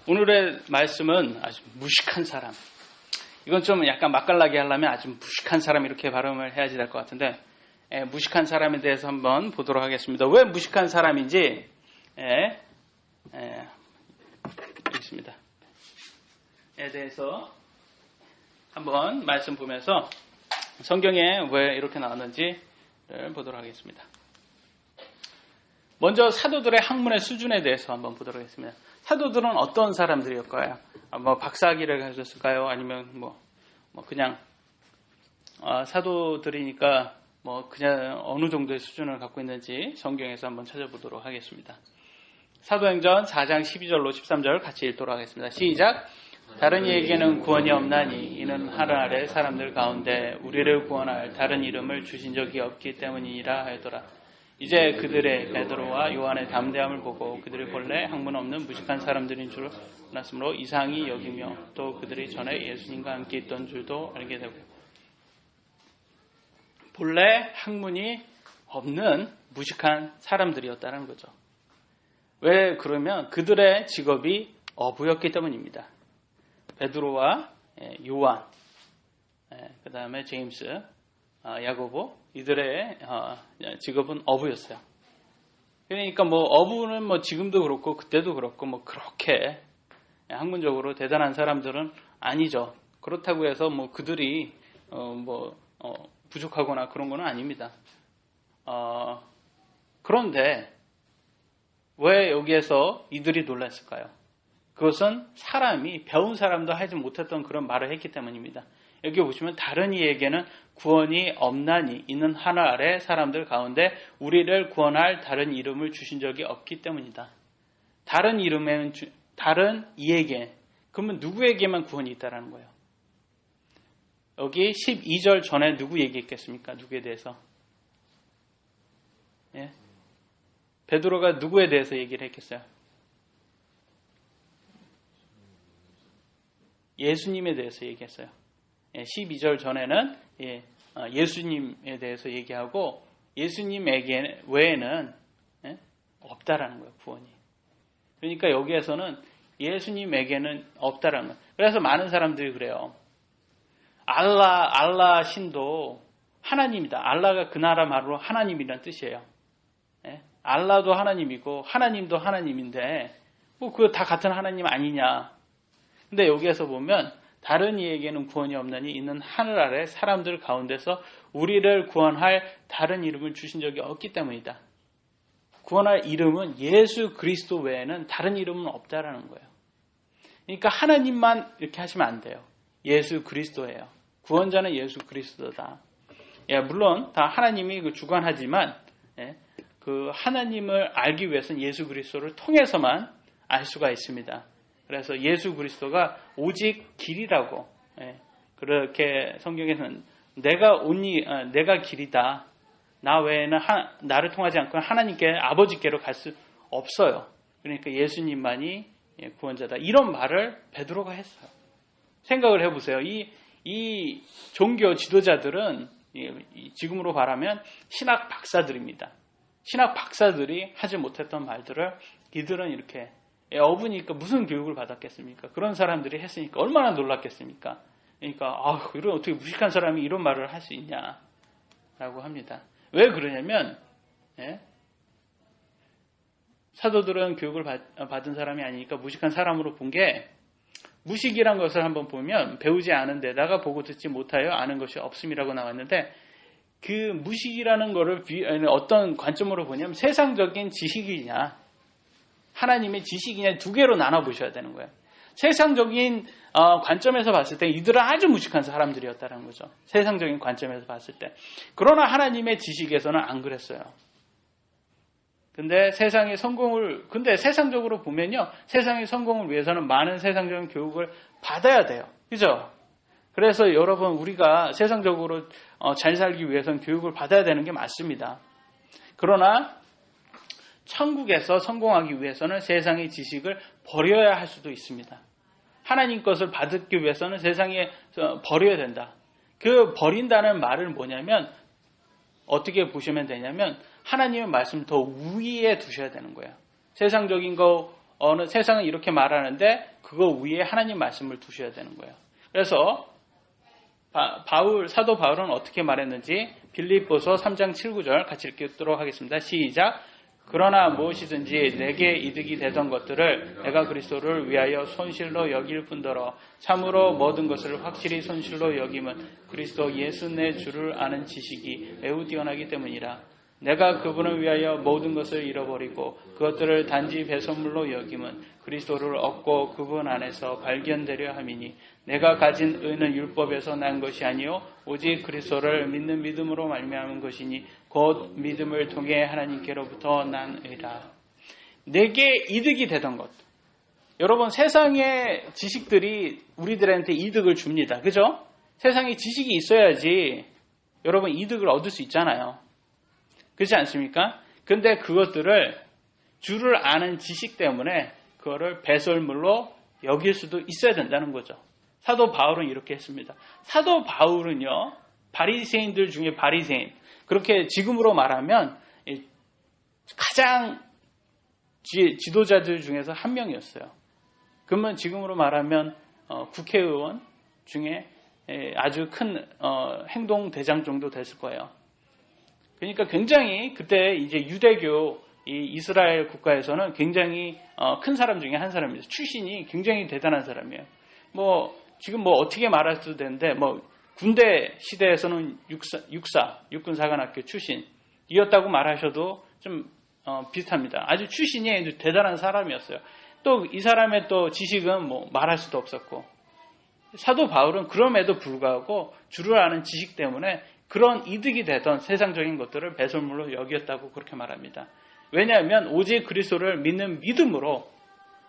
오늘의 말씀은 아주 무식한 사람. 이건 좀 약간 맛깔나게 하려면 아주 무식한 사람 이렇게 발음을 해야지 될 것 같은데, 무식한 사람에 대해서 한번 보도록 하겠습니다. 왜 무식한 사람인지, 있습니다. 에 대해서 한번 말씀 보면서 성경에 왜 이렇게 나왔는지를 보도록 하겠습니다. 먼저 사도들의 학문의 수준에 대해서 한번 보도록 하겠습니다. 사도들은 어떤 사람들이었을까요? 박사학위를 가졌을까요? 아니면 그냥 사도들이니까 그냥 어느 정도의 수준을 갖고 있는지 성경에서 한번 찾아보도록 하겠습니다. 사도행전 4장 12절로 13절 같이 읽도록 하겠습니다. 시작! 다른 이에게는 구원이 없나니 이는 하늘 아래 사람들 가운데 우리를 구원할 다른 이름을 주신 적이 없기 때문이라 하더라. 이제 그들의 베드로와 요한의 담대함을 보고 그들이 본래 학문 없는 무식한 사람들인 줄 알았으므로 이상히 여기며 또 그들이 전에 예수님과 함께 있던 줄도 알게 되고, 본래 학문이 없는 무식한 사람들이었다는 거죠. 왜 그러면 그들의 직업이 어부였기 때문입니다. 베드로와 요한, 그 다음에 제임스, 야고보, 이들의 직업은 어부였어요. 그러니까 어부는 지금도 그렇고 그때도 그렇고 그렇게 학문적으로 대단한 사람들은 아니죠. 그렇다고 해서 그들이 부족하거나 그런 건 아닙니다. 그런데 왜 여기에서 이들이 놀랐을까요? 그것은 사람이 배운 사람도 하지 못했던 그런 말을 했기 때문입니다. 여기 보시면 다른 이에게는 구원이 없나니 이는 하늘 아래 사람들 가운데 우리를 구원할 다른 이름을 주신 적이 없기 때문이다. 다른 이름에는 다른 이에게, 그러면 누구에게만 구원이 있다라는 거예요. 여기 12절 전에 누구 얘기했겠습니까? 누구에 대해서? 베드로가 누구에 대해서 얘기를 했겠어요? 예수님에 대해서 얘기했어요. 12절 전에는 예수님에 대해서 얘기하고 예수님에게 외에는 없다라는 거예요, 구원이. 그러니까 여기에서는 예수님에게는 없다라는 거예요. 그래서 많은 사람들이 그래요. 알라 신도 하나님이다. 알라가 그 나라 말로 하나님이라는 뜻이에요. 알라도 하나님이고 하나님도 하나님인데 그거 다 같은 하나님 아니냐. 근데 여기에서 보면 다른 이에게는 구원이 없나니 이는 하늘 아래 사람들 가운데서 우리를 구원할 다른 이름을 주신 적이 없기 때문이다. 구원할 이름은 예수 그리스도 외에는 다른 이름은 없다라는 거예요. 그러니까 하나님만 이렇게 하시면 안 돼요. 예수 그리스도예요. 구원자는 예수 그리스도다. 물론 다 하나님이 주관하지만 그 하나님을 알기 위해서는 예수 그리스도를 통해서만 알 수가 있습니다. 그래서 예수 그리스도가 오직 길이라고, 그렇게 성경에서는 내가 길이다. 나 외에는 나를 통하지 않고 하나님께 아버지께로 갈 수 없어요. 그러니까 예수님만이 구원자다. 이런 말을 베드로가 했어요. 생각을 해보세요. 이 종교 지도자들은 지금으로 말하면 신학 박사들입니다. 신학 박사들이 하지 못했던 말들을 이들은 이렇게 어부니까 무슨 교육을 받았겠습니까? 그런 사람들이 했으니까 얼마나 놀랐겠습니까? 그러니까 이런 어떻게 무식한 사람이 이런 말을 할 수 있냐라고 합니다. 왜 그러냐면 사도들은 교육을 받은 사람이 아니니까 무식한 사람으로 본 게, 무식이란 것을 한번 보면 배우지 않은 데다가 보고 듣지 못하여 아는 것이 없음이라고 나왔는데, 그 무식이라는 거를 어떤 관점으로 보냐면 세상적인 지식이냐 하나님의 지식이냐 두 개로 나눠보셔야 되는 거예요. 세상적인 관점에서 봤을 때 이들은 아주 무식한 사람들이었다는 거죠. 세상적인 관점에서 봤을 때. 그러나 하나님의 지식에서는 안 그랬어요. 근데 세상적으로 보면요, 세상의 성공을 위해서는 많은 세상적인 교육을 받아야 돼요. 그죠? 그래서 여러분, 우리가 세상적으로 잘 살기 위해서는 교육을 받아야 되는 게 맞습니다. 그러나 천국에서 성공하기 위해서는 세상의 지식을 버려야 할 수도 있습니다. 하나님 것을 받기 위해서는 세상에 버려야 된다. 그 버린다는 말은 뭐냐면 어떻게 보시면 되냐면 하나님의 말씀을 더 위에 두셔야 되는 거예요. 세상적인 거 어느 세상은 이렇게 말하는데 그거 위에 하나님 말씀을 두셔야 되는 거예요. 그래서 사도 바울은 어떻게 말했는지 빌립보서 3장 7, 9절 같이 읽도록 하겠습니다. 시작. 그러나 무엇이든지 내게 이득이 되던 것들을 내가 그리스도를 위하여 손실로 여길 뿐더러 참으로 모든 것을 확실히 손실로 여김은 그리스도 예수 내 주를 아는 지식이 매우 뛰어나기 때문이라. 내가 그분을 위하여 모든 것을 잃어버리고 그것들을 단지 배설물로 여김은 그리스도를 얻고 그분 안에서 발견되려 함이니 내가 가진 의는 율법에서 난 것이 아니요 오직 그리스도를 믿는 믿음으로 말미암은 것이니 곧 믿음을 통해 하나님께로부터 난 의라. 내게 이득이 되던 것. 여러분 세상의 지식들이 우리들한테 이득을 줍니다. 그죠? 세상에 지식이 있어야지 여러분 이득을 얻을 수 있잖아요. 그렇지 않습니까? 근데 그것들을 주를 아는 지식 때문에 그거를 배설물로 여길 수도 있어야 된다는 거죠. 사도 바울은 이렇게 했습니다. 사도 바울은요, 바리새인들 중에 바리새인, 그렇게 지금으로 말하면 가장 지도자들 중에서 한 명이었어요. 그러면 지금으로 말하면 국회의원 중에 아주 큰 행동대장 정도 됐을 거예요. 그러니까 굉장히 그때 이제 유대교 이 이스라엘 국가에서는 굉장히 큰 사람 중에 한 사람이에요. 출신이 굉장히 대단한 사람이에요. 지금 어떻게 말할 수도 되는데 군대 시대에서는 육군사관학교 출신이었다고 말하셔도 좀 비슷합니다. 아주 출신이 아주 대단한 사람이었어요. 또 이 사람의 또 지식은 말할 수도 없었고 사도 바울은 그럼에도 불구하고 주를 아는 지식 때문에 그런 이득이 되던 세상적인 것들을 배설물로 여겼다고 그렇게 말합니다. 왜냐하면 오직 그리스도를 믿는 믿음으로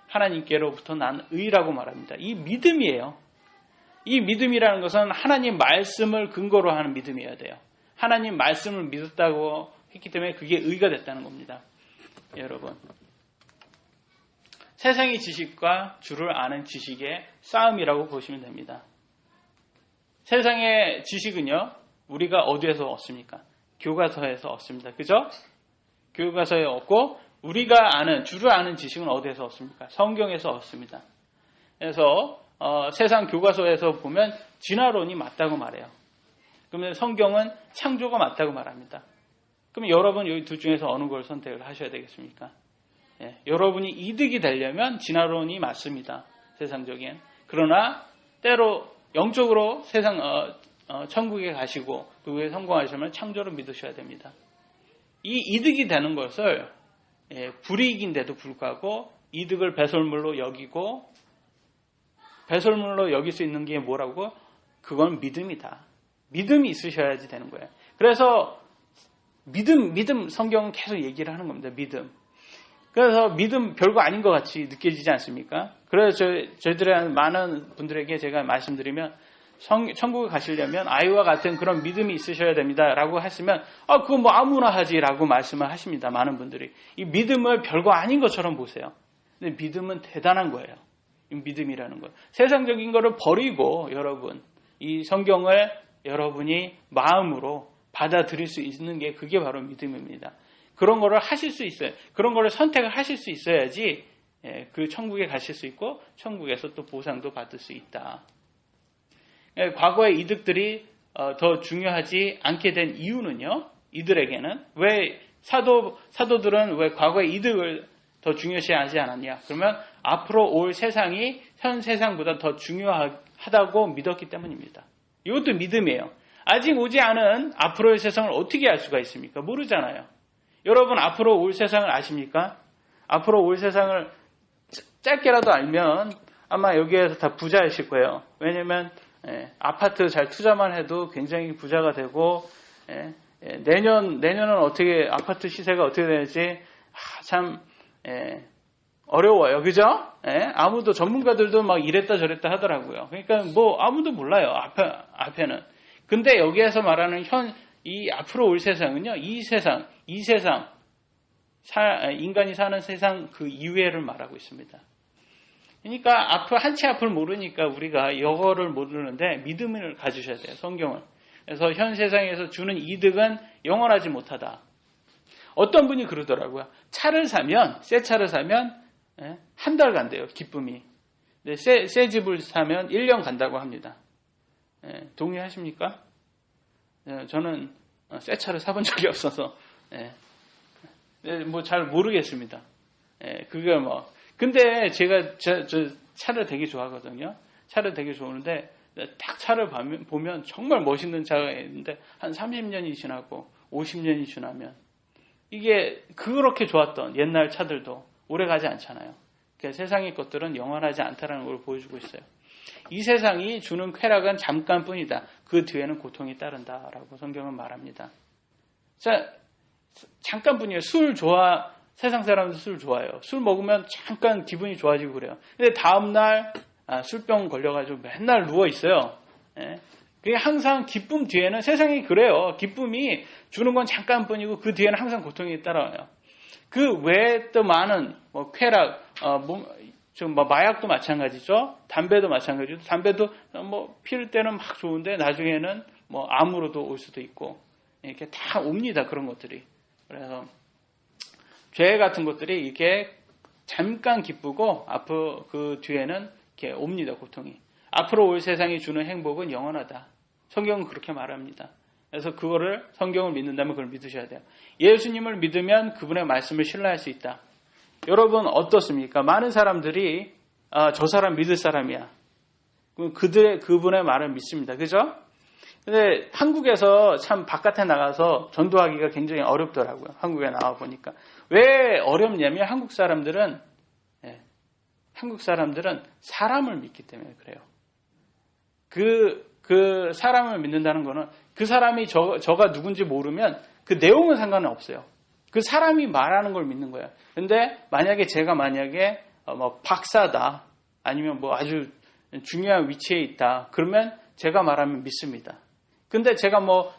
하나님께로부터 난 의라고 말합니다. 이 믿음이에요. 이 믿음이라는 것은 하나님 말씀을 근거로 하는 믿음이어야 돼요. 하나님 말씀을 믿었다고 했기 때문에 그게 의가 됐다는 겁니다. 여러분, 세상의 지식과 주를 아는 지식의 싸움이라고 보시면 됩니다. 세상의 지식은요, 우리가 어디에서 얻습니까? 교과서에서 얻습니다. 그죠? 교과서에 얻고 우리가 아는 주를 아는 지식은 어디에서 얻습니까? 성경에서 얻습니다. 그래서 세상 교과서에서 보면 진화론이 맞다고 말해요. 그러면 성경은 창조가 맞다고 말합니다. 그럼 여러분 여기 둘 중에서 어느 걸 선택을 하셔야 되겠습니까? 여러분이 이득이 되려면 진화론이 맞습니다. 세상적인. 그러나 때로 영적으로 세상 천국에 가시고 그에 성공하시면 창조를 믿으셔야 됩니다. 이 이득이 되는 것을 불이익인데도 불구하고 이득을 배설물로 여기고 배설물로 여길 수 있는 게 뭐라고? 그건 믿음이다. 믿음이 있으셔야지 되는 거예요. 그래서 믿음 성경은 계속 얘기를 하는 겁니다. 믿음. 그래서 믿음 별거 아닌 것 같이 느껴지지 않습니까? 그래서 저희들의 많은 분들에게 제가 말씀드리면 천국에 가시려면 아이와 같은 그런 믿음이 있으셔야 됩니다. 라고 했으면 그거 아무나 하지 라고 말씀을 하십니다. 많은 분들이. 이 믿음을 별거 아닌 것처럼 보세요. 근데 믿음은 대단한 거예요. 이 믿음이라는 거. 세상적인 거를 버리고 여러분 이 성경을 여러분이 마음으로 받아들일 수 있는 게 그게 바로 믿음입니다. 그런 거를 하실 수 있어요. 그런 거를 선택을 하실 수 있어야지 그 천국에 가실 수 있고 천국에서 또 보상도 받을 수 있다. 과거의 이득들이 더 중요하지 않게 된 이유는요. 이들에게는 왜 사도들은 왜 과거의 이득을 더 중요시하지 않았냐? 그러면 앞으로 올 세상이 현 세상보다 더 중요하다고 믿었기 때문입니다. 이것도 믿음이에요. 아직 오지 않은 앞으로의 세상을 어떻게 알 수가 있습니까? 모르잖아요. 여러분 앞으로 올 세상을 아십니까? 앞으로 올 세상을 짧게라도 알면 아마 여기에서 다 부자이실 거예요. 왜냐면 아파트 잘 투자만 해도 굉장히 부자가 되고 내년은 어떻게 아파트 시세가 어떻게 되는지 참 어려워요. 그죠? 아무도 전문가들도 막 이랬다 저랬다 하더라고요. 그러니까 아무도 몰라요. 앞에는. 근데 여기에서 말하는 이 앞으로 올 세상은요. 이 세상 인간이 사는 세상 그 이외를 말하고 있습니다. 그러니까 한치 앞을 모르니까 우리가 이거를 모르는데 믿음을 가지셔야 돼요. 성경을. 그래서 현 세상에서 주는 이득은 영원하지 못하다. 어떤 분이 그러더라고요. 새 차를 사면 예? 한 달 간대요, 기쁨이. 근데 새 집을 사면 1년 간다고 합니다. 예, 동의하십니까? 예, 저는 새 차를 사본 적이 없어서 뭐 잘 모르겠습니다. 그게 뭐 근데 제가 저 차를 되게 좋아하거든요. 차를 되게 좋아하는데 딱 차를 보면 정말 멋있는 차가 있는데 한 30년이 지나고 50년이 지나면 이게 그렇게 좋았던 옛날 차들도 오래가지 않잖아요. 그러니까 세상의 것들은 영원하지 않다라는 걸 보여주고 있어요. 이 세상이 주는 쾌락은 잠깐뿐이다. 그 뒤에는 고통이 따른다라고 성경은 말합니다. 자, 잠깐뿐이에요. 세상 사람들 술 좋아해요. 술 먹으면 잠깐 기분이 좋아지고 그래요. 근데 다음날 술병 걸려가지고 맨날 누워있어요. 그게 항상 기쁨 뒤에는 세상이 그래요. 기쁨이 주는 건 잠깐뿐이고 그 뒤에는 항상 고통이 따라와요. 그 외에 또 많은 뭐 쾌락, 뭐 마약도 마찬가지죠. 담배도 마찬가지죠. 담배도 뭐 피울 때는 막 좋은데 나중에는 뭐 암으로도 올 수도 있고 이렇게 다 옵니다. 그런 것들이. 그래서 죄 같은 것들이 이렇게 잠깐 기쁘고 앞으로 그 뒤에는 이렇게 옵니다. 고통이. 앞으로 올 세상이 주는 행복은 영원하다. 성경은 그렇게 말합니다. 그래서 그거를 성경을 믿는다면 그걸 믿으셔야 돼요. 예수님을 믿으면 그분의 말씀을 신뢰할 수 있다. 여러분 어떻습니까? 많은 사람들이 저 사람 믿을 사람이야. 그분의 말을 믿습니다. 그죠? 근데 한국에서 참 바깥에 나가서 전도하기가 굉장히 어렵더라고요. 한국에 나와 보니까. 왜 어렵냐면 한국 사람들은 사람을 믿기 때문에 그래요. 그 사람을 믿는다는 거는 그 사람이 저가 누군지 모르면 그 내용은 상관은 없어요. 그 사람이 말하는 걸 믿는 거예요. 근데 제가 만약에 뭐 박사다 아니면 뭐 아주 중요한 위치에 있다 그러면 제가 말하면 믿습니다. 근데 제가 뭐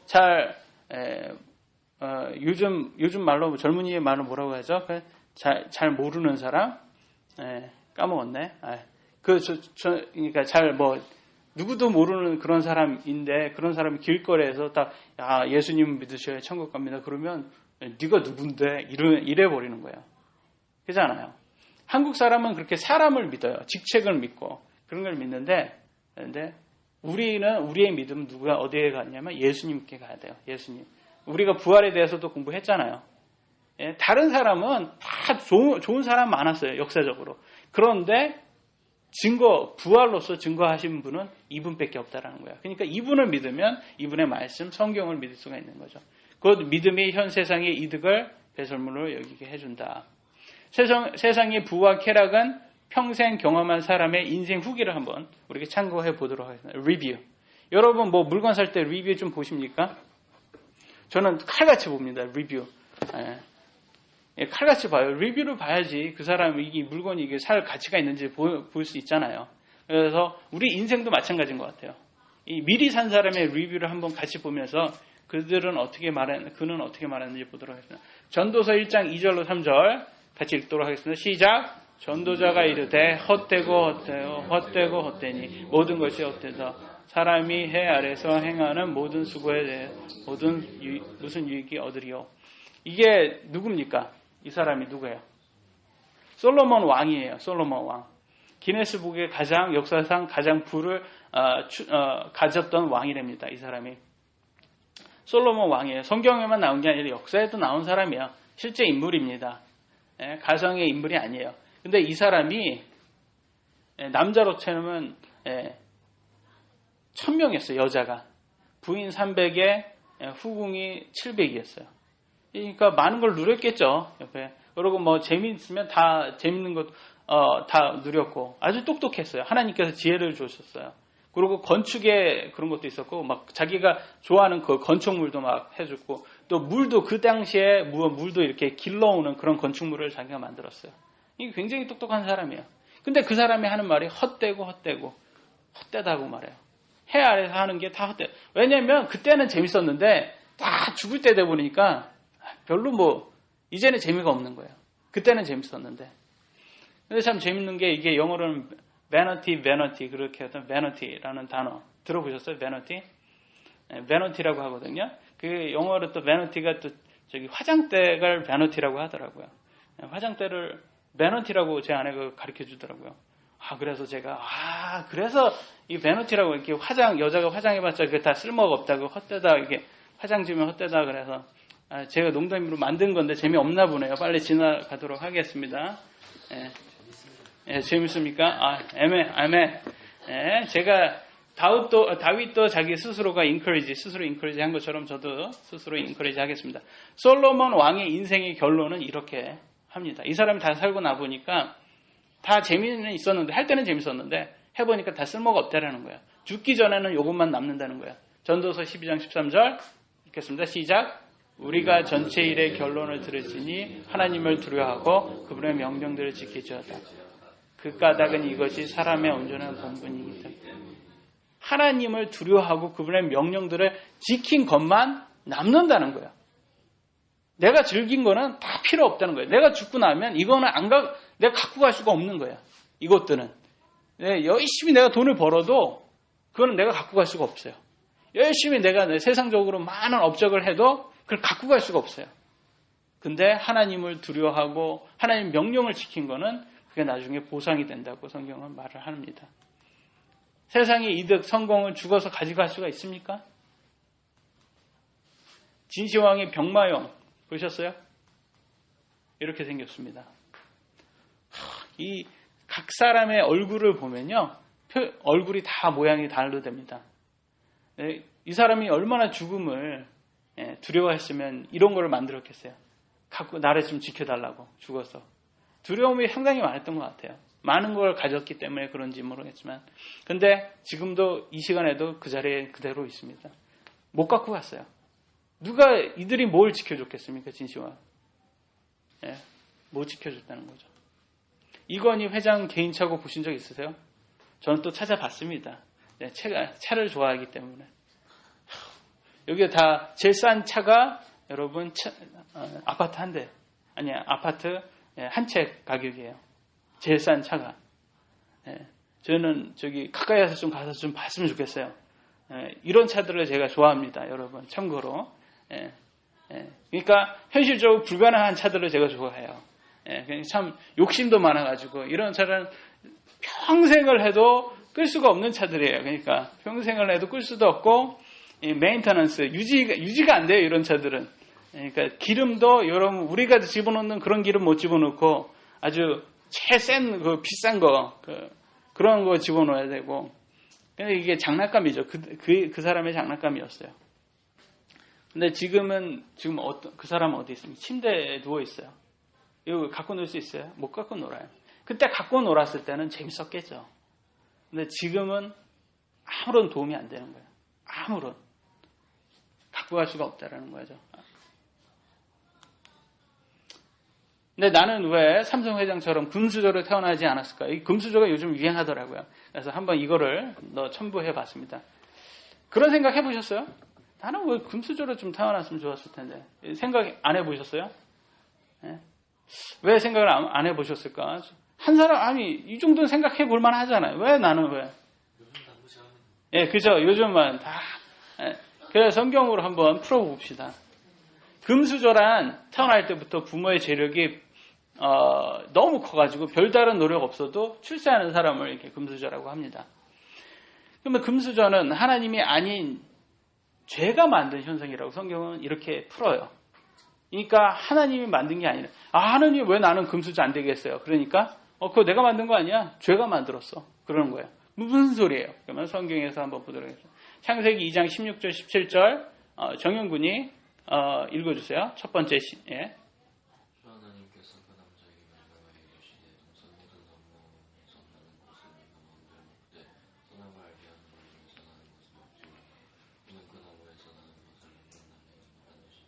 요즘 말로 젊은이의 말로 뭐라고 하죠? 잘 모르는 사람 까먹었네. 그러니까 누구도 모르는 그런 사람인데 그런 사람이 길거리에서 예수님 믿으셔야 천국 갑니다. 그러면 네가 누군데 이래 버리는 거예요. 그렇잖아요. 한국 사람은 그렇게 사람을 믿어요. 직책을 믿고 그런 걸 믿는데 근데 우리의 믿음은 누구야 어디에 갔냐면 예수님께 가야 돼요. 예수님. 우리가 부활에 대해서도 공부했잖아요. 다른 사람은 다 좋은 사람 많았어요. 역사적으로. 그런데 부활로서 증거하신 분은 이분밖에 없다라는 거야. 그러니까 이분을 믿으면 이분의 말씀, 성경을 믿을 수가 있는 거죠. 그 믿음이 현 세상의 이득을 배설물로 여기게 해준다. 세상의 부와 쾌락은 평생 경험한 사람의 인생 후기를 한번 우리가 참고해 보도록 하겠습니다. 리뷰. 여러분 뭐 물건 살 때 리뷰 좀 보십니까? 저는 칼같이 봅니다. 리뷰. 칼같이 봐요. 리뷰를 봐야지 그 사람이 이 물건이 이게 살 가치가 있는지 볼 수 있잖아요. 그래서 우리 인생도 마찬가지인 것 같아요. 이 미리 산 사람의 리뷰를 한번 같이 보면서 그는 어떻게 말했는지 보도록 하겠습니다. 전도서 1장 2절로 3절 같이 읽도록 하겠습니다. 시작. 전도자가 이르되 헛되고 헛되니 모든 것이 헛되다. 사람이 해 아래서 행하는 모든 수고에 대해 무슨 유익이 얻으리요. 이게 누굽니까? 이 사람이 누구예요? 솔로몬 왕이에요. 솔로몬 왕. 기네스북의 역사상 가장 부를 가졌던 왕이랍니다. 이 사람이. 솔로몬 왕이에요. 성경에만 나온 게 아니라 역사에도 나온 사람이에요. 실제 인물입니다. 가성의 인물이 아니에요. 근데 이 사람이 남자로 치면 1000명이었어요. 여자가. 부인 300에 후궁이 700이었어요. 그러니까 많은 걸 누렸겠죠. 옆에. 그리고 뭐 재미있으면 다 재밌는 것 다 누렸고 아주 똑똑했어요. 하나님께서 지혜를 주셨어요. 그리고 건축에 그런 것도 있었고 막 자기가 좋아하는 그 건축물도 막 해줬고 또 물도 그 당시에 물도 이렇게 길러오는 그런 건축물을 자기가 만들었어요. 이게 굉장히 똑똑한 사람이에요. 근데 그 사람이 하는 말이 헛되다고 말해요. 해 아래서 하는 게 다 헛돼. 왜냐면 그때는 재밌었는데 다 죽을 때 돼 보니까 별로 이제는 재미가 없는 거예요. 그때는 재밌었는데. 근데 참 재밌는 게 이게 영어로는 vanity 그렇게 했던 vanity라는 단어 들어보셨어요? vanity라고 하거든요. 그 영어로 또 vanity가 또 저기 화장대를 vanity라고 하더라고요. 화장대를 베너티라고 제 아내가 가르쳐 주더라고요. 그래서 제가 그래서 이 베너티라고 이렇게 여자가 화장해봤자 그게 다 쓸모가 없다고 헛되다 이게 화장 지으면 헛되다 그래서 제가 농담으로 만든 건데 재미없나 보네요. 빨리 지나가도록 하겠습니다. 재밌습니까? 애매. 제가 다윗도 자기 스스로가 스스로 인커리지 한 것처럼 저도 스스로 인커리지 하겠습니다. 솔로몬 왕의 인생의 결론은 이렇게 합니다. 이 사람이 다 살고 나보니까 다 재미는 있었는데, 할 때는 재밌었는데, 해보니까 다 쓸모가 없다라는 거야. 죽기 전에는 이것만 남는다는 거야. 전도서 12장 13절, 읽겠습니다. 시작. 우리가 전체 일의 결론을 들으시니 하나님을 두려워하고 그분의 명령들을 지키지어다. 그 까닭은 이것이 사람의 온전한 본분이기 때문에. 하나님을 두려워하고 그분의 명령들을 지킨 것만 남는다는 거야. 내가 즐긴 거는 다 필요 없다는 거야. 내가 죽고 나면 이거는 내가 갖고 갈 수가 없는 거야. 이것들은. 열심히 내가 돈을 벌어도 그거는 내가 갖고 갈 수가 없어요. 열심히 내가 세상적으로 많은 업적을 해도 그걸 갖고 갈 수가 없어요. 근데 하나님을 두려워하고 하나님 명령을 지킨 거는 그게 나중에 보상이 된다고 성경은 말을 합니다. 세상의 이득, 성공을 죽어서 가져갈 수가 있습니까? 진시황의 병마용 보셨어요? 이렇게 생겼습니다. 이 각 사람의 얼굴을 보면요, 얼굴이 다 모양이 다르답니다. 이 사람이 얼마나 죽음을 두려워했으면 이런 걸 만들었겠어요. 나를 좀 지켜달라고 죽어서. 두려움이 상당히 많았던 것 같아요. 많은 걸 가졌기 때문에 그런지 모르겠지만. 근데 지금도 이 시간에도 그 자리에 그대로 있습니다. 못 갖고 갔어요. 이들이 뭘 지켜줬겠습니까, 진시황? 못 지켜줬다는 거죠. 이건희 회장 개인차고 보신 적 있으세요? 저는 또 찾아봤습니다. 차를 좋아하기 때문에. 여기가 다 제일 싼 차가 여러분 아파트 한 대. 아파트 한 채 가격이에요. 제일 싼 차가. 저는 가까이 가서 좀 가서 좀 봤으면 좋겠어요. 이런 차들을 제가 좋아합니다, 여러분. 참고로. 그러니까 현실적으로 불가능한 차들을 제가 좋아해요. 참 욕심도 많아가지고 이런 차는 평생을 해도 끌 수가 없는 차들이에요. 그러니까 평생을 해도 끌 수도 없고 메인터넌스 유지가 안 돼요, 이런 차들은. 그러니까 기름도 여러분 우리가 집어넣는 그런 기름 못 집어넣고 아주 최센 비싼 거 그런 거 집어넣어야 되고. 근데 이게 장난감이죠. 그 사람의 장난감이었어요. 근데 지금 그 사람은 어디 있습니까? 침대에 누워 있어요. 이거 갖고 놀 수 있어요? 못 갖고 놀아요. 그때 갖고 놀았을 때는 재밌었겠죠. 근데 지금은 아무런 도움이 안 되는 거예요. 아무런. 갖고 갈 수가 없다라는 거죠. 근데 나는 왜 삼성 회장처럼 금수저로 태어나지 않았을까? 이 금수저가 요즘 유행하더라고요. 그래서 한번 이거를 첨부해 봤습니다. 그런 생각 해보셨어요? 나는 왜 금수저로 좀 태어났으면 좋았을 텐데. 생각 안 해보셨어요? 왜 생각을 안 해보셨을까? 한 사람이 이 정도는 생각해 볼 만 하잖아요. 왜 나는 왜? 그죠. 요즘만 다. 그래서 성경으로 한번 풀어봅시다. 금수저란 태어날 때부터 부모의 재력이 너무 커가지고 별다른 노력 없어도 출세하는 사람을 이렇게 금수저라고 합니다. 그러면 금수저는 하나님이 아닌 죄가 만든 현상이라고 성경은 이렇게 풀어요. 그러니까 하나님이 만든 게 아니라 하나님 왜 나는 금수저 안 되겠어요? 그러니까 그거 내가 만든 거 아니야? 죄가 만들었어. 그러는 거예요. 무슨 소리예요? 그러면 성경에서 한번 보도록 하겠습니다. 창세기 2장 16절 17절 정영군이 읽어주세요. 첫 번째 하나님께서 그 남자에게 명령하여 이르시되 동산 모든 나무에서 나는 것을 네 마음대로 먹되 선악을 알게 하는 나무에서 나는 것을 먹지만 너는 그 나무에서 나는 것을 명령하면 반드시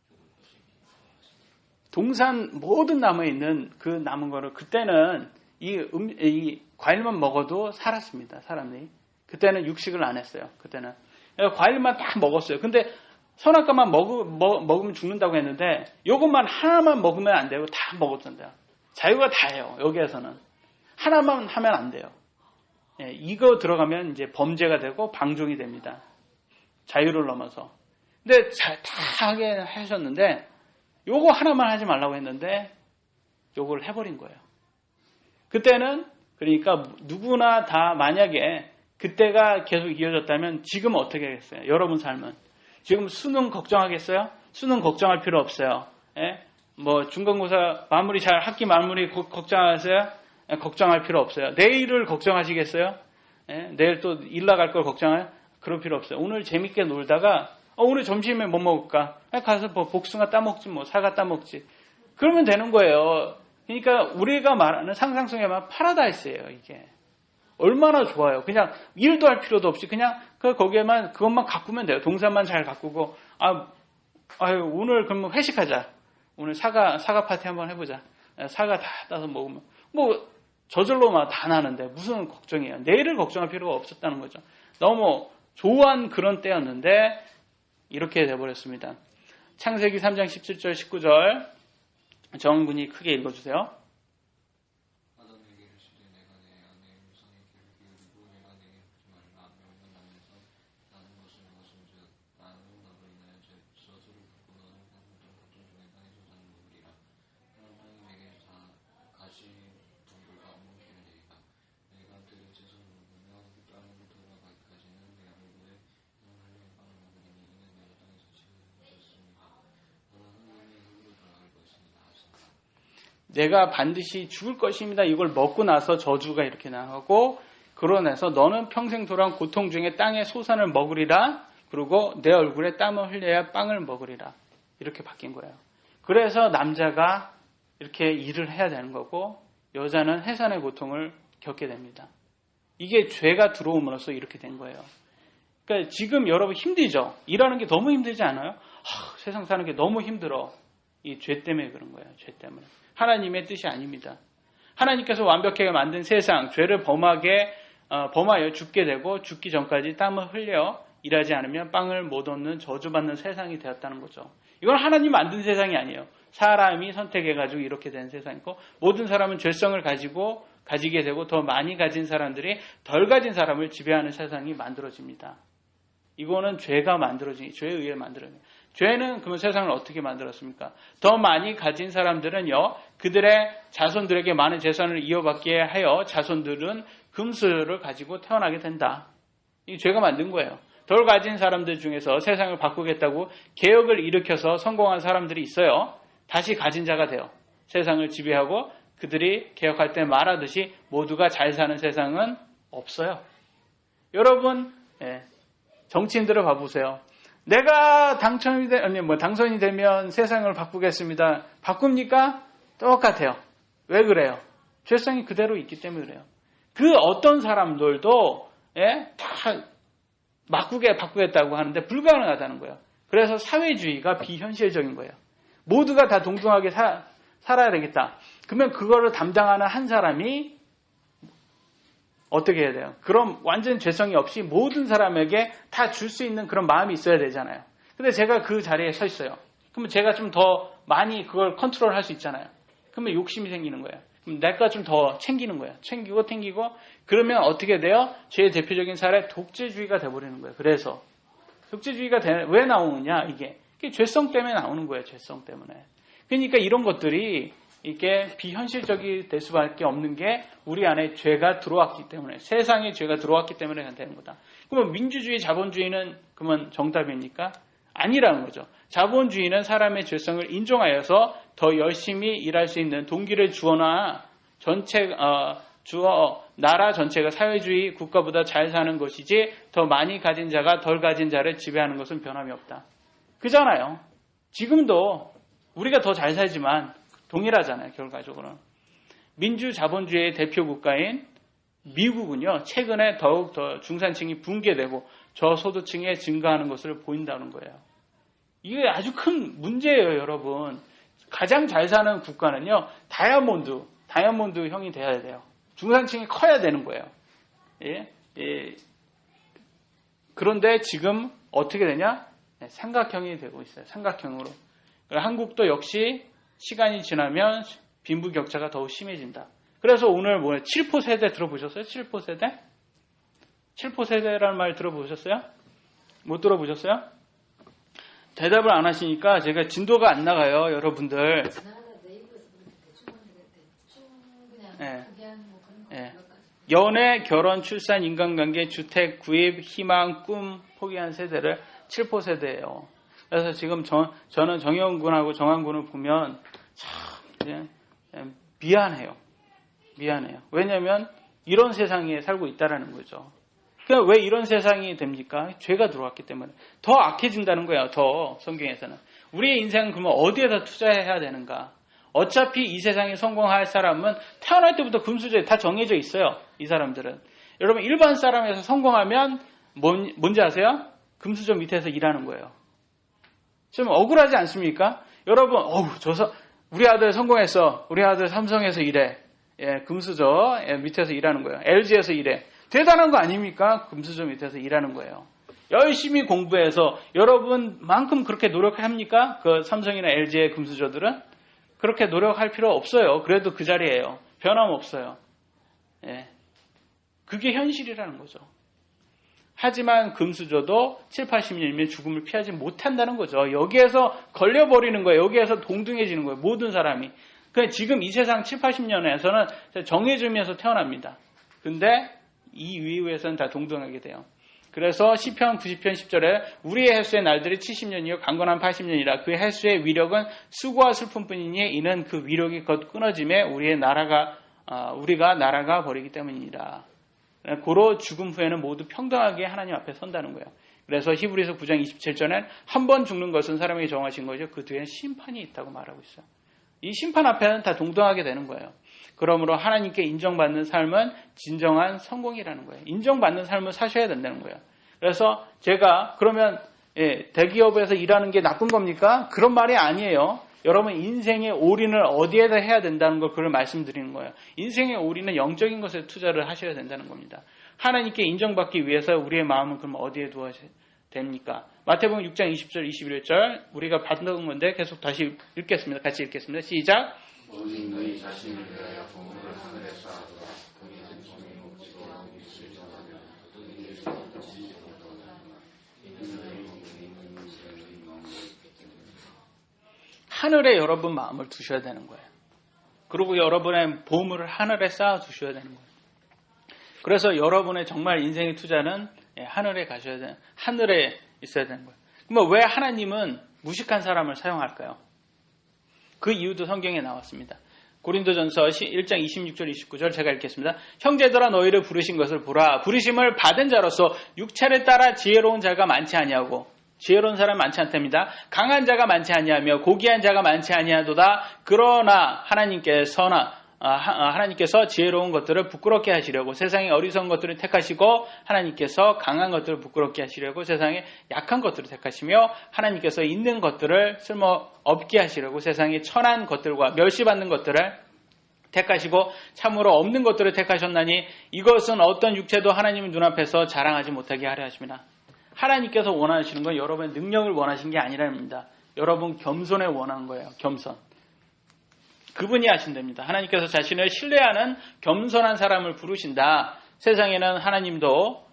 죽을 것이니라 하시니라. 동산 모든 나무에 있는 그 남은 거를 그때는 이 과일만 먹어도 살았습니다. 사람들이. 그때는 육식을 안 했어요. 그때는 과일만 딱 먹었어요. 근데 선악과만 먹으면 죽는다고 했는데 이것만 하나만 먹으면 안 되고 다 먹었던데요. 자유가 다예요. 여기에서는 하나만 하면 안 돼요. 이거 들어가면 이제 범죄가 되고 방종이 됩니다. 자유를 넘어서. 근데 다 하게 하셨는데 요거 하나만 하지 말라고 했는데 요걸 해버린 거예요. 그때는 그러니까 누구나 다 만약에 그때가 계속 이어졌다면 지금 어떻게 하겠어요? 여러분 삶은 지금 수능 걱정하겠어요? 수능 걱정할 필요 없어요. 예? 뭐 중간고사 마무리 잘 학기 마무리 걱정하세요? 예, 걱정할 필요 없어요. 내일을 걱정하시겠어요? 예? 내일 또 일 나갈 걸 걱정해요? 그럴 필요 없어요. 오늘 재밌게 놀다가 오늘 점심에 뭐 먹을까? 가서 뭐 복숭아 따먹지 뭐 사과 따먹지. 그러면 되는 거예요. 그러니까 우리가 말하는 상상 속에 말하는 파라다이스예요. 이게 얼마나 좋아요. 그냥 일도 할 필요도 없이 그냥 거기에만 그것만 가꾸면 돼요. 동사만 잘 가꾸고 오늘 그러면 회식하자. 오늘 사과 파티 한번 해보자. 사과 다 따서 먹으면 뭐 저절로 막 다 나는데 무슨 걱정이에요. 내일을 걱정할 필요가 없었다는 거죠. 너무 좋아한 그런 때였는데 이렇게 돼버렸습니다. 창세기 3장 17절 19절 정군이 크게 읽어주세요. 아담에게 이르시되 내가 내 아내 우상의 귀를 기울이고 내가 내게 보지 말라 명령을 하면서 나는 것을 먹었은즉 나는 너로 인하여 저주를 받고 너는 강물된 고통 중에 땅에서 사는 먹으리라. 하나님이 내게 다 가시 동굴과 없는 길을 내리라. 내가 들은 채소를 먹으며 그 땅으로 돌아가기까지는 내 얼굴에 이런 할례의 빵을 먹으리니 이는 내가 땅에서 지었습니다. 너는 하나님의 흙으로 돌아갈 것이니라 하신다. 내가 반드시 죽을 것입니다. 이걸 먹고 나서 저주가 이렇게 나가고 그러나서 너는 평생 돌아온 고통 중에 땅의 소산을 먹으리라. 그리고 내 얼굴에 땀을 흘려야 빵을 먹으리라. 이렇게 바뀐 거예요. 그래서 남자가 이렇게 일을 해야 되는 거고 여자는 해산의 고통을 겪게 됩니다. 이게 죄가 들어옴으로써 이렇게 된 거예요. 그러니까 지금 여러분 힘들죠? 일하는 게 너무 힘들지 않아요? 세상 사는 게 너무 힘들어. 이 죄 때문에 그런 거예요. 죄 때문에. 하나님의 뜻이 아닙니다. 하나님께서 완벽하게 만든 세상, 죄를 범하여 죽게 되고 죽기 전까지 땀을 흘려 일하지 않으면 빵을 못 얻는 저주받는 세상이 되었다는 거죠. 이건 하나님 만든 세상이 아니에요. 사람이 선택해가지고 이렇게 된 세상이고 모든 사람은 죄성을 가지게 되고 더 많이 가진 사람들이 덜 가진 사람을 지배하는 세상이 만들어집니다. 이거는 죄에 의해 만들어진 거예요. 죄는 그러면 세상을 어떻게 만들었습니까? 더 많이 가진 사람들은요, 그들의 자손들에게 많은 재산을 이어받게 하여 자손들은 금수를 가지고 태어나게 된다. 이 죄가 만든 거예요. 덜 가진 사람들 중에서 세상을 바꾸겠다고 개혁을 일으켜서 성공한 사람들이 있어요. 다시 가진 자가 돼요. 세상을 지배하고 그들이 개혁할 때 말하듯이 모두가 잘 사는 세상은 없어요. 여러분, 정치인들을 봐보세요. 내가 당선이 되면 세상을 바꾸겠습니다. 바꿉니까? 똑같아요. 왜 그래요? 죄성이 그대로 있기 때문에 그래요. 그 어떤 사람들도 다 바꾸겠다고 하는데 불가능하다는 거예요. 그래서 사회주의가 비현실적인 거예요. 모두가 다 동등하게 살아야 되겠다. 그러면 그거를 담당하는 한 사람이 어떻게 해야 돼요? 그럼 완전 죄성이 없이 모든 사람에게 다 줄 수 있는 그런 마음이 있어야 되잖아요. 근데 제가 그 자리에 서 있어요. 그러면 제가 좀 더 많이 그걸 컨트롤할 수 있잖아요. 그러면 욕심이 생기는 거예요. 그럼 내가 좀 더 챙기는 거예요. 챙기고 그러면 어떻게 돼요? 제일 대표적인 사례 독재주의가 돼버리는 거예요. 그래서 독재주의가 왜 나오느냐? 이게 죄성 때문에 나오는 거예요. 죄성 때문에. 그러니까 이런 것들이 이게 비현실적이 될 수밖에 없는 게 우리 안에 죄가 들어왔기 때문에, 세상에 죄가 들어왔기 때문에 되는 거다. 그러면 민주주의, 자본주의는 그러면 정답입니까? 아니라는 거죠. 자본주의는 사람의 죄성을 인정하여서 더 열심히 일할 수 있는 동기를 주어 나라 전체가 사회주의 국가보다 잘 사는 것이지 더 많이 가진 자가 덜 가진 자를 지배하는 것은 변함이 없다. 그잖아요. 지금도 우리가 더 잘 살지만 동일하잖아요. 결과적으로는. 민주자본주의의 대표 국가인 미국은요. 최근에 더욱 더 중산층이 붕괴되고 저소득층이 증가하는 것을 보인다는 거예요. 이게 아주 큰 문제예요. 여러분. 가장 잘 사는 국가는요. 다이아몬드형이 돼야 돼요. 중산층이 커야 되는 거예요. 그런데 지금 어떻게 되냐? 삼각형이 되고 있어요. 삼각형으로. 한국도 역시 시간이 지나면 빈부격차가 더욱 심해진다. 그래서 오늘 7포 세대 들어보셨어요? 7포 세대? 7포 세대라는 말 들어보셨어요? 못 들어보셨어요? 대답을 안 하시니까 제가 진도가 안 나가요, 여러분들. 예. 연애, 결혼, 출산, 인간관계, 주택, 구입, 희망, 꿈 포기한 세대를 7포 세대예요. 그래서 지금 저는 정혜원 군하고 정한 군을 보면 참 미안해요. 왜냐하면 이런 세상에 살고 있다라는 거죠. 그러니까 왜 이런 세상이 됩니까? 죄가 들어왔기 때문에. 더 악해진다는 거예요. 더 성경에서는. 우리의 인생은 그러면 어디에다 투자해야 되는가? 어차피 이 세상에 성공할 사람은 태어날 때부터 금수저에 다 정해져 있어요. 이 사람들은. 여러분 일반 사람에서 성공하면 뭔지 아세요? 금수저 밑에서 일하는 거예요. 좀 억울하지 않습니까? 여러분 우리 아들 성공했어. 우리 아들 삼성에서 일해. 예, 금수저 밑에서 일하는 거예요. LG에서 일해. 대단한 거 아닙니까? 금수저 밑에서 일하는 거예요. 열심히 공부해서 여러분만큼 그렇게 노력합니까? 그 삼성이나 LG의 금수저들은? 그렇게 노력할 필요 없어요. 그래도 그 자리예요. 변함없어요. 예. 그게 현실이라는 거죠. 하지만 금수저도 7, 80년이면 죽음을 피하지 못한다는 거죠. 여기에서 걸려버리는 거예요. 여기에서 동등해지는 거예요. 모든 사람이. 그러니까 지금 이 세상 7, 80년에서는 정해지면서 태어납니다. 근데 이 이후에서는 다 동등하게 돼요. 그래서 시편 90편 10절에 우리의 횟수의 날들이 70년이요 강건한 80년이라 그 횟수의 위력은 수고와 슬픔뿐이니 이는 그 위력이 곧 끊어짐에 우리가 날아가 버리기 때문이라. 고로 죽음 후에는 모두 평등하게 하나님 앞에 선다는 거예요. 그래서 히브리서 9장 27절엔 한 번 죽는 것은 사람에게 정하신 거죠. 그 뒤엔 심판이 있다고 말하고 있어요. 이 심판 앞에는 다 동등하게 되는 거예요. 그러므로 하나님께 인정받는 삶은 진정한 성공이라는 거예요. 인정받는 삶을 사셔야 된다는 거예요. 그래서 제가 그러면 대기업에서 일하는 게 나쁜 겁니까? 그런 말이 아니에요. 여러분 인생의 올인을 어디에다 해야 된다는 걸 그걸 말씀드리는 거예요. 인생의 올인은 영적인 것에 투자를 하셔야 된다는 겁니다. 하나님께 인정받기 위해서 우리의 마음은 그럼 어디에 두어야 됩니까? 마태복음 6장 20절 21절 우리가 받는 건데 계속 다시 읽겠습니다. 같이 읽겠습니다. 시작. 오직 너희 자신을 위하여 보물을 하늘에 쌓아두라. 거기는 종이 먹지도 이슬 전하며 또 이를 없이 얻어가느니라. 이는 너희 몸에 있는 것을 너희 마음에 있기 때문이라. 하늘에 여러분 마음을 두셔야 되는 거예요. 그리고 여러분의 보물을 하늘에 쌓아 두셔야 되는 거예요. 그래서 여러분의 정말 인생의 투자는 하늘에 가셔야 되는, 하늘에 있어야 되는 거예요. 그러면 왜 하나님은 무식한 사람을 사용할까요? 그 이유도 성경에 나왔습니다. 고린도전서 1장 26절 29절 제가 읽겠습니다. 형제들아 너희를 부르신 것을 보라. 부르심을 받은 자로서 육체를 따라 지혜로운 자가 많지 아니하고 지혜로운 사람 많지 않답니다. 강한 자가 많지 아니하며 고귀한 자가 많지 아니하도다. 그러나 하나님께서 지혜로운 것들을 부끄럽게 하시려고 세상의 어리석은 것들을 택하시고 하나님께서 강한 것들을 부끄럽게 하시려고 세상의 약한 것들을 택하시며 하나님께서 있는 것들을 쓸모없게 하시려고 세상의 천한 것들과 멸시받는 것들을 택하시고 참으로 없는 것들을 택하셨나니 이것은 어떤 육체도 하나님 눈앞에서 자랑하지 못하게 하려 하십니다. 하나님께서 원하시는 건 여러분의 능력을 원하신 게 아니랍니다. 여러분 겸손을 원하는 거예요. 겸손. 그분이 하신답니다. 하나님께서 자신을 신뢰하는 겸손한 사람을 부르신다. 세상에는 하나님도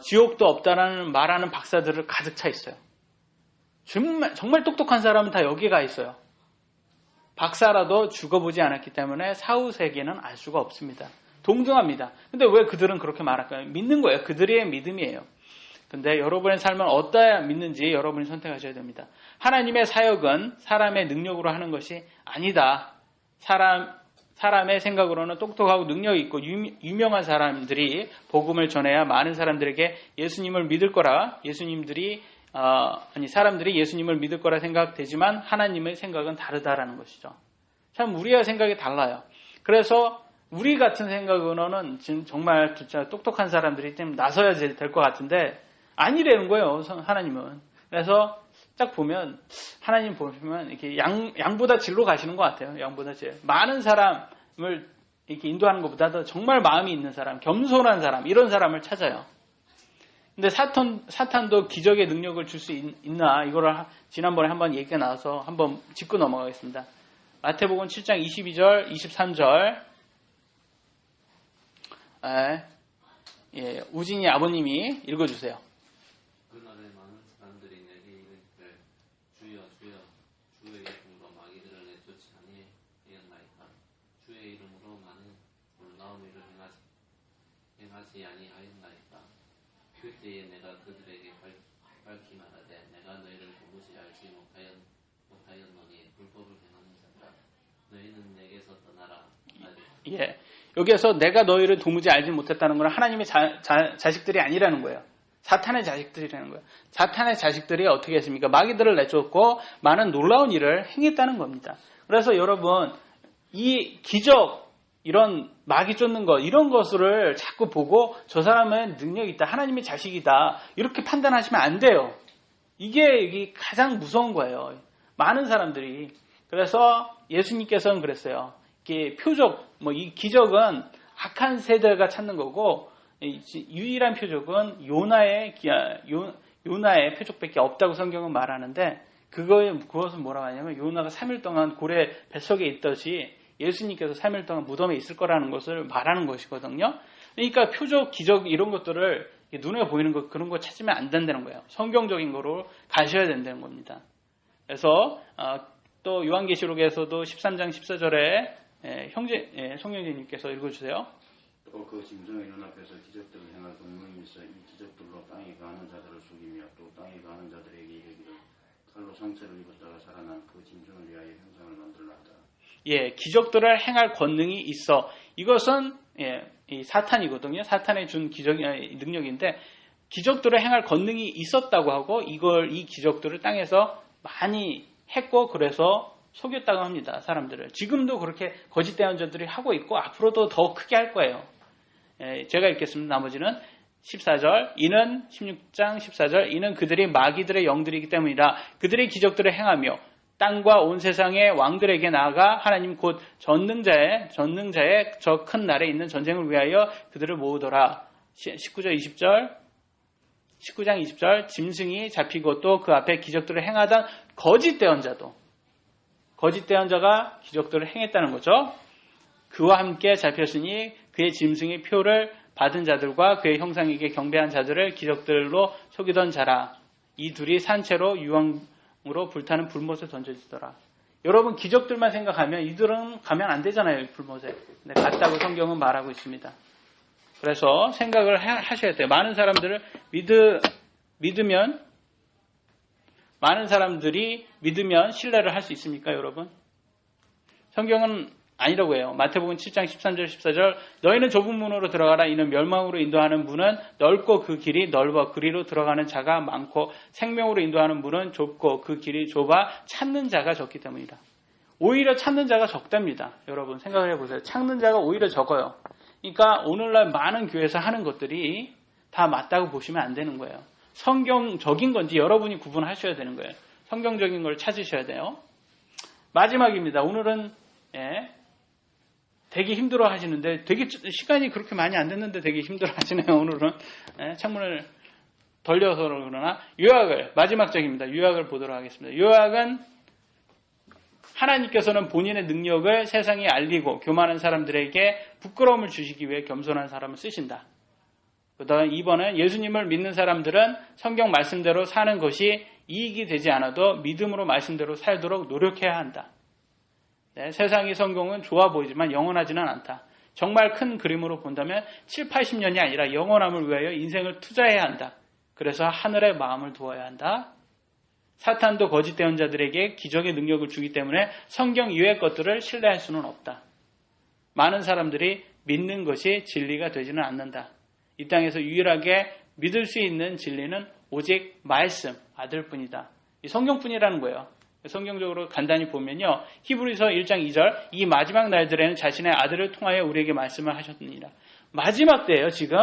지옥도 없다라는 말하는 박사들을 가득 차 있어요. 정말 똑똑한 사람은 다 여기 가 있어요. 박사라도 죽어보지 않았기 때문에 사후 세계는 알 수가 없습니다. 동등합니다. 근데 왜 그들은 그렇게 말할까요? 믿는 거예요. 그들의 믿음이에요. 근데 여러분의 삶은 어떠해야 믿는지 여러분이 선택하셔야 됩니다. 하나님의 사역은 사람의 능력으로 하는 것이 아니다. 사람의 생각으로는 똑똑하고 능력이 있고 유명한 사람들이 복음을 전해야 많은 사람들에게 예수님을 믿을 거라 사람들이 예수님을 믿을 거라 생각되지만 하나님의 생각은 다르다라는 것이죠. 참 우리와 생각이 달라요. 그래서 우리 같은 생각으로는 지금 정말 진짜 똑똑한 사람들이 좀 나서야 될 것 같은데 아니라는 거예요. 하나님은. 그래서 딱 보면 하나님 보시면 이렇게 양보다 질로 가시는 것 같아요. 양보다 질. 많은 사람을 이렇게 인도하는 것보다도 정말 마음이 있는 사람, 겸손한 사람 이런 사람을 찾아요. 근데 사탄도 기적의 능력을 줄 수 있나 이거를 지난번에 한번 얘기가 나와서 한번 짚고 넘어가겠습니다. 마태복음 7장 22절, 23절. 우진이 아버님이 읽어주세요. 그날에 많은 사람들이 내게 이르기를 주여 주여 주의 이름으로 마귀들을 내쫓지 아니하였나이까 주의 이름으로 많은 놀라운 일을 행하지 아니하였나이까. 그때에 내가 그들에게 밝히 말하되 내가 너희를 도무지 알지 못하였노니 불법을 행하는 자들아 너희는 내게서 떠나라. 예, 여기에서 내가 너희를 도무지 알지 못했다는 건 하나님의 자식들이 아니라는 거예요. 사탄의 자식들이라는 거예요. 사탄의 자식들이 어떻게 했습니까? 마귀들을 내쫓고 많은 놀라운 일을 행했다는 겁니다. 그래서 여러분 이 기적, 이런 마귀 쫓는 것, 이런 것을 자꾸 보고 저 사람은 능력이 있다, 하나님의 자식이다, 이렇게 판단하시면 안 돼요. 이게 가장 무서운 거예요. 많은 사람들이. 그래서 예수님께서는 그랬어요. 이게 표적, 이 기적은 악한 세대가 찾는 거고, 유일한 표적은 요나의 표적밖에 없다고 성경은 말하는데, 그것은 뭐라고 하냐면 요나가 3일 동안 고래 뱃속에 있듯이 예수님께서 3일 동안 무덤에 있을 거라는 것을 말하는 것이거든요. 그러니까 표적, 기적 이런 것들을 눈에 보이는 것, 그런 거 찾으면 안 된다는 거예요. 성경적인 거로 가셔야 된다는 겁니다. 그래서 또 요한계시록에서도 13장 14절에 송영재님께서 읽어주세요. 또 그 짐승의 눈앞에서 기적들을 행할 권능이 있어 이 기적들로 땅에 가는 자들을 죽이며 또 땅에 가는 자들에게 이르기를 칼로 상처를 입었다가 살아난 그 짐승을 위하여 형상을 만들라 하다. 예, 기적들을 행할 권능이 있어. 이것은 이 사탄이거든요. 사탄이 준 기적 능력인데 기적들을 행할 권능이 있었다고 하고 이 기적들을 땅에서 많이 했고 그래서 속였다고 합니다. 사람들을. 지금도 그렇게 거짓 대언자들이 하고 있고 앞으로도 더 크게 할 거예요. 제가 읽겠습니다. 나머지는 14절, 이는 16장 14절, 이는 그들이 마귀들의 영들이기 때문이라. 그들의 기적들을 행하며 땅과 온 세상의 왕들에게 나아가 하나님 곧 전능자의 저 큰 날에 있는 전쟁을 위하여 그들을 모으더라. 19장 20절, 짐승이 잡히고 또 그 앞에 기적들을 행하던 거짓 대언자가 기적들을 행했다는 거죠. 그와 함께 잡혔으니 그의 짐승의 표를 받은 자들과 그의 형상에게 경배한 자들을 기적들로 속이던 자라. 이 둘이 산채로 유황으로 불타는 불못에 던져지더라. 여러분 기적들만 생각하면 이들은 가면 안 되잖아요. 불못에. 근데 갔다고 성경은 말하고 있습니다. 그래서 생각을 하셔야 돼요. 많은 사람들이 믿으면 신뢰를 할 수 있습니까, 여러분? 성경은 아니라고 해요. 마태복음 7장 13절 14절 너희는 좁은 문으로 들어가라. 이는 멸망으로 인도하는 문은 넓고 그 길이 넓어 그리로 들어가는 자가 많고 생명으로 인도하는 문은 좁고 그 길이 좁아 찾는 자가 적기 때문이다. 오히려 찾는 자가 적답니다. 여러분 생각을 해보세요. 찾는 자가 오히려 적어요. 그러니까 오늘날 많은 교회에서 하는 것들이 다 맞다고 보시면 안 되는 거예요. 성경적인 건지 여러분이 구분하셔야 되는 거예요. 성경적인 걸 찾으셔야 돼요. 마지막입니다. 오늘은 되게 힘들어 하시는데 되게 시간이 그렇게 많이 안 됐는데 되게 힘들어 하시네요. 오늘은 창문을 돌려서 그러나 마지막적입니다. 요약을 보도록 하겠습니다. 요약은 하나님께서는 본인의 능력을 세상에 알리고 교만한 사람들에게 부끄러움을 주시기 위해 겸손한 사람을 쓰신다. 그다음 2번은 예수님을 믿는 사람들은 성경 말씀대로 사는 것이 이익이 되지 않아도 믿음으로 말씀대로 살도록 노력해야 한다. 세상의 성공은 좋아 보이지만 영원하지는 않다. 정말 큰 그림으로 본다면 7, 80년이 아니라 영원함을 위하여 인생을 투자해야 한다. 그래서 하늘의 마음을 두어야 한다. 사탄도 거짓 대언자들에게 기적의 능력을 주기 때문에 성경 이외의 것들을 신뢰할 수는 없다. 많은 사람들이 믿는 것이 진리가 되지는 않는다. 이 땅에서 유일하게 믿을 수 있는 진리는 오직 말씀, 아들뿐이다. 이 성경뿐이라는 거예요. 성경적으로 간단히 보면요. 히브리서 1장 2절 이 마지막 날들에는 자신의 아들을 통하여 우리에게 말씀을 하셨느니라. 마지막 때예요. 지금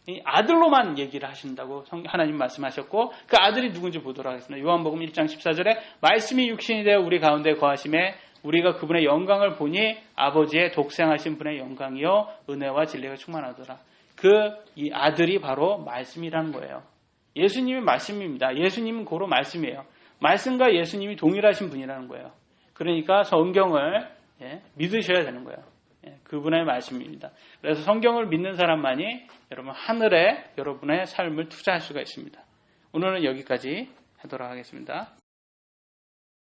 이 아들로만 얘기를 하신다고 하나님 말씀하셨고 그 아들이 누군지 보도록 하겠습니다. 요한복음 1장 14절에 말씀이 육신이 되어 우리 가운데 거하심에 우리가 그분의 영광을 보니 아버지의 독생하신 분의 영광이요 은혜와 진리가 충만하더라. 이 아들이 바로 말씀이라는 거예요. 예수님이 말씀입니다. 예수님은 고로 말씀이에요. 말씀과 예수님이 동일하신 분이라는 거예요. 그러니까 성경을 믿으셔야 되는 거예요. 그분의 말씀입니다. 그래서 성경을 믿는 사람만이 여러분 하늘에 여러분의 삶을 투자할 수가 있습니다. 오늘은 여기까지 하도록 하겠습니다.